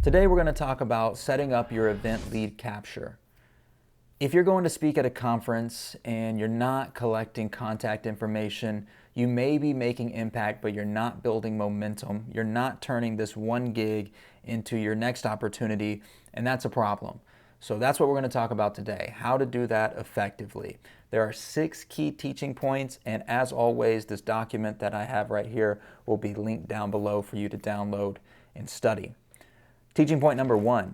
Today we're going to talk about setting up your event lead capture. If you're going to speak at a conference and you're not collecting contact information, you may be making impact, but you're not building momentum. You're not turning this one gig into your next opportunity, and that's a problem. So that's what we're going to talk about today, how to do that effectively. There are 6 key teaching points, and as always, this document that I have right here will be linked down below for you to download and study. Teaching point number 1,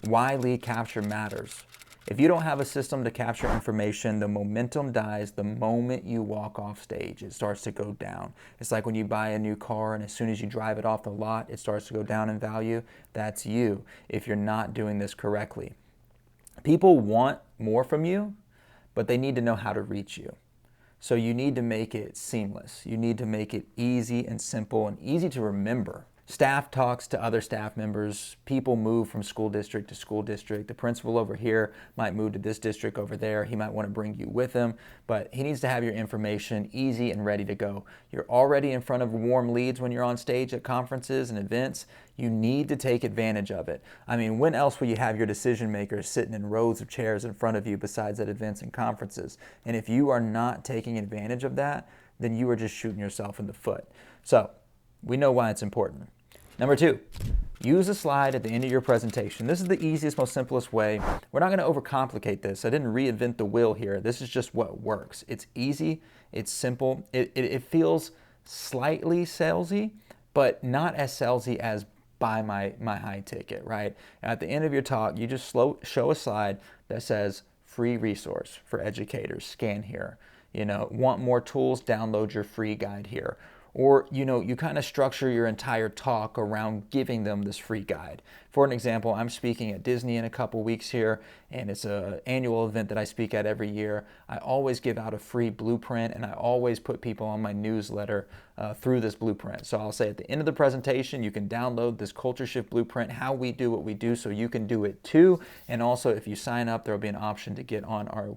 why lead capture matters. If you don't have a system to capture information, the momentum dies the moment you walk off stage. It starts to go down. It's like when you buy a new car and as soon as you drive it off the lot, it starts to go down in value. That's you if you're not doing this correctly. People want more from you, but they need to know how to reach you. So you need to make it seamless. You need to make it easy and simple and easy to remember. Staff talks to other staff members. People move from school district to school district. The principal over here might move to this district over there. He might want to bring you with him, but he needs to have your information easy and ready to go. You're already in front of warm leads when you're on stage at conferences and events. You need to take advantage of it. I mean, when else will you have your decision makers sitting in rows of chairs in front of you besides at events and conferences? And if you are not taking advantage of that, then you are just shooting yourself in the foot. So we know why it's important. Number 2, use a slide at the end of your presentation. This is the easiest, most simplest way. We're not going to overcomplicate this. I didn't reinvent the wheel here. This is just what works. It's easy, it's simple. It feels slightly salesy, but not as salesy as buy my high ticket, right? At the end of your talk, you just show a slide that says free resource for educators, scan here. Want more tools, download your free guide here. Or, you kind of structure your entire talk around giving them this free guide. For an example, I'm speaking at Disney in a couple weeks here, and it's an annual event that I speak at every year. I always give out a free blueprint, and I always put people on my newsletter through this blueprint. So I'll say at the end of the presentation, you can download this Culture Shift blueprint, how we do what we do, so you can do it too. And also, if you sign up, there will be an option to get on our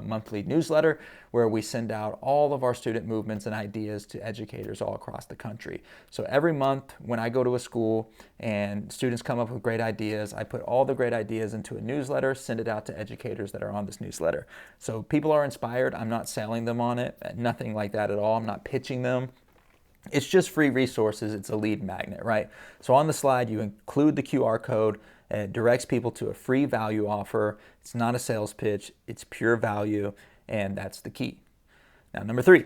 monthly newsletter where we send out all of our student movements and ideas to educators all across the country. So every month when I go to a school and students come up with great ideas, I put all the great ideas into a newsletter, send it out to educators that are on this newsletter. So people are inspired. I'm not selling them on it, nothing like that at all. I'm not pitching them. It's just free resources. It's a lead magnet, right? So on the slide, you include the QR code. It directs people to a free value offer. It's not a sales pitch. It's pure value, and that's the key. Now, number 3,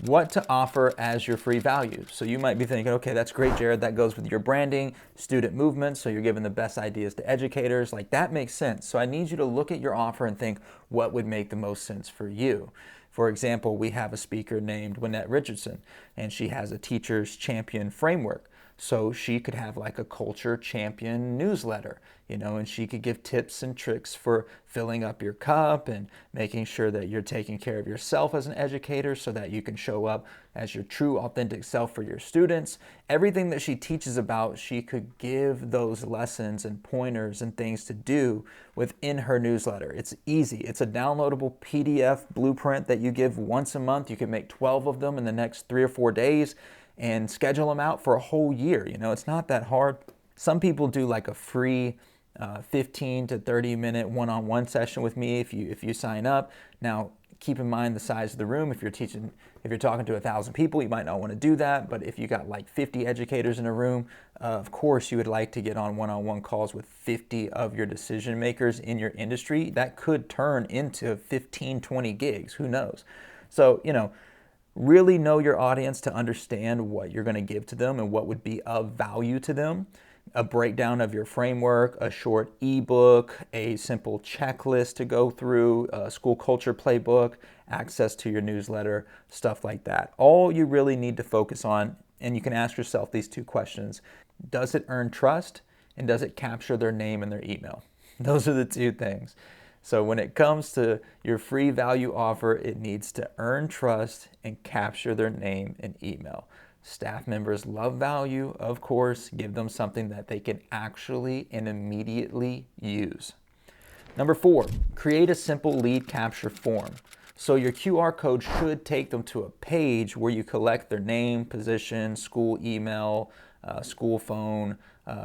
what to offer as your free value. So you might be thinking, okay, that's great, Jared. That goes with your branding, student movement, so you're giving the best ideas to educators. Like, that makes sense. So I need you to look at your offer and think, what would make the most sense for you? For example, we have a speaker named Wynette Richardson, and she has a Teacher's Champion framework. So she could have like a culture champion newsletter, and she could give tips and tricks for filling up your cup and making sure that you're taking care of yourself as an educator so that you can show up as your true, authentic self for your students. Everything that she teaches about, she could give those lessons and pointers and things to do within her newsletter. It's easy. It's a downloadable PDF blueprint that you give once a month. You can make 12 of them in the next 3 or 4 days and schedule them out for a whole year. It's not that hard. Some people do like a free 15 to 30 minute one-on-one session with me if you sign up. Now, keep in mind the size of the room. If you're talking to 1,000 people, you might not want to do that. But if you got like 50 educators in a room, of course you would like to get on one-on-one calls with 50 of your decision makers in your industry. That could turn into 15, 20 gigs. Who knows? So, really know your audience to understand what you're going to give to them and what would be of value to them. A breakdown of your framework, a short ebook, a simple checklist to go through, a school culture playbook, access to your newsletter, stuff like that. All you really need to focus on, and you can ask yourself these 2 questions. Does it earn trust? And does it capture their name and their email? Those are the 2 things. So when it comes to your free value offer, it needs to earn trust and capture their name and email. Staff members love value, of course. Give them something that they can actually and immediately use. Number 4, create a simple lead capture form. So your QR code should take them to a page where you collect their name, position, school email, school phone.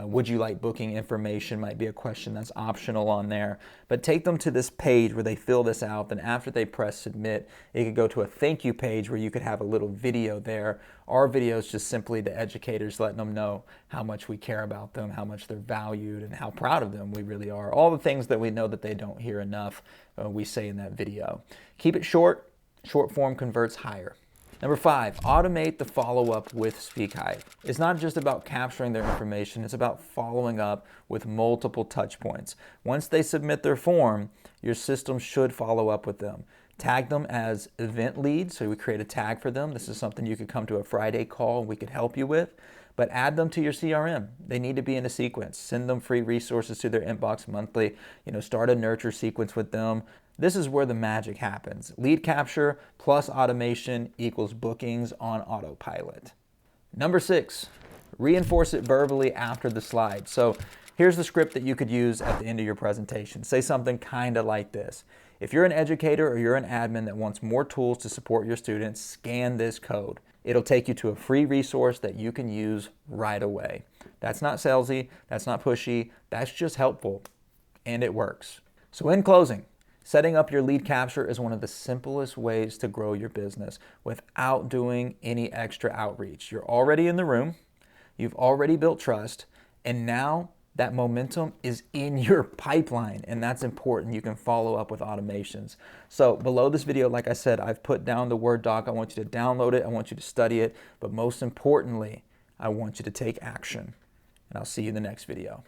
Would you like booking information might be a question that's optional on there. But take them to this page where they fill this out. Then after they press submit, it could go to a thank you page where you could have a little video there. Our video is just simply the educators letting them know how much we care about them, how much they're valued, and how proud of them we really are. All the things that we know that they don't hear enough, we say in that video. Keep it short. Short form converts higher. Number 5, automate the follow-up with Speakhive. It's not just about capturing their information, it's about following up with multiple touch points. Once they submit their form, your system should follow up with them. Tag them as event leads, so we create a tag for them. This is something you could come to a Friday call and we could help you with. But add them to your CRM. They need to be in a sequence. Send them free resources to their inbox monthly. Start a nurture sequence with them. This is where the magic happens. Lead capture plus automation equals bookings on autopilot. Number 6, reinforce it verbally after the slide. So here's the script that you could use at the end of your presentation. Say something kind of like this. If you're an educator or you're an admin that wants more tools to support your students, scan this code. It'll take you to a free resource that you can use right away. That's not salesy, that's not pushy, that's just helpful, and it works. So in closing, setting up your lead capture is one of the simplest ways to grow your business without doing any extra outreach. You're already in the room, you've already built trust, and now that momentum is in your pipeline, and that's important. You can follow up with automations. So below this video, like I said, I've put down the Word doc. I want you to download it. I want you to study it. But most importantly, I want you to take action. And I'll see you in the next video.